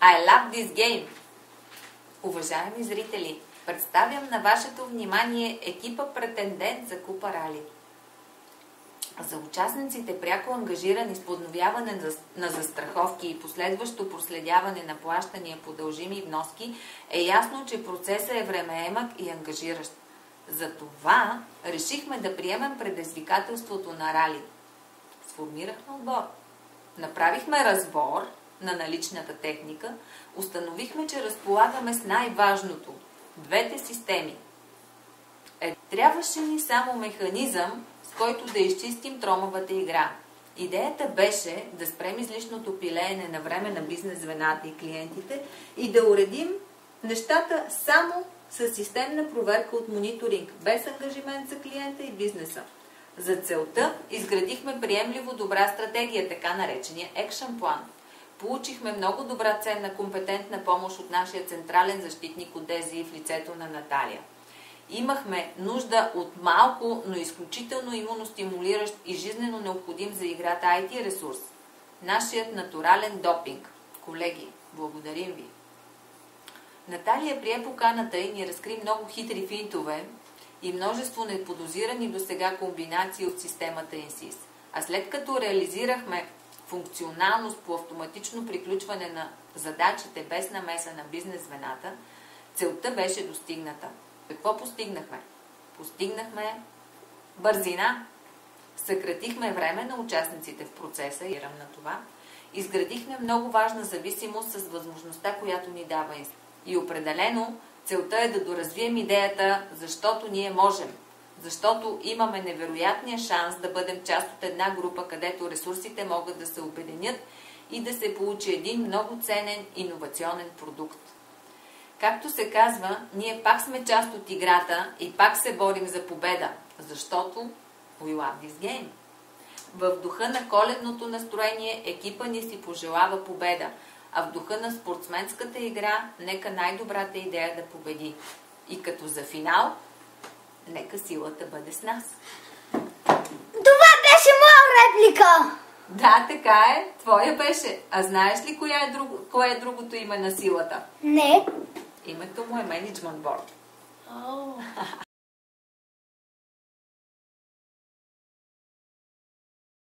I love this game! Уважаеми зрители, представям на вашето внимание екипа претендент за Купа Рали. За участниците, пряко ангажирани с подновяване на застраховки и последващо проследяване на плащания по дължими вноски, е ясно, че процесът е времеемък и ангажиращ. Затова решихме да приемем предизвикателството на Рали. Сформирахме отбор. Направихме разбор на наличната техника, установихме, че разполагаме с най-важното – двете системи. Трябваше ни само механизъм, с който да изчистим тромавата игра. Идеята беше да спрем излишното пилеене на време на бизнес звената и клиентите и да уредим нещата само с системна проверка от мониторинг, без ангажимент за клиента и бизнеса. За целта изградихме приемливо добра стратегия, така наречения екшън план. Получихме много добра ценна компетентна помощ от нашия централен защитник от ДЗИ в лицето на Наталия. Имахме нужда от малко, но изключително имуностимулиращ и жизнено необходим за играта IT ресурс. Нашият натурален допинг. Колеги, благодарим ви! Наталия прие поканата и ни разкри много хитри финтове и множество неподозирани досега комбинации от системата INSYS. А след като реализирахме функционалност по автоматично приключване на задачите без намеса на бизнес звената, целта беше достигната. Какво постигнахме? Постигнахме бързина. Съкратихме време на участниците в процеса и на това. Изградихме много важна зависимост с възможността, която ни дава INSYS. И определено целта е да доразвием идеята, защото ние можем. Защото имаме невероятния шанс да бъдем част от една група, където ресурсите могат да се обединят и да се получи един много ценен иновационен продукт. Както се казва, ние пак сме част от играта и пак се борим за победа, защото we love this game. В духа на коледното настроение екипа ни си пожелава победа, а в духа на спортсменската игра нека най-добрата идея да победи. И като за финал, нека силата бъде с нас. Това беше моя реплика! Да, така е. Твоя беше. А знаеш ли кое е другото име на силата? Не. Името му е Management Board.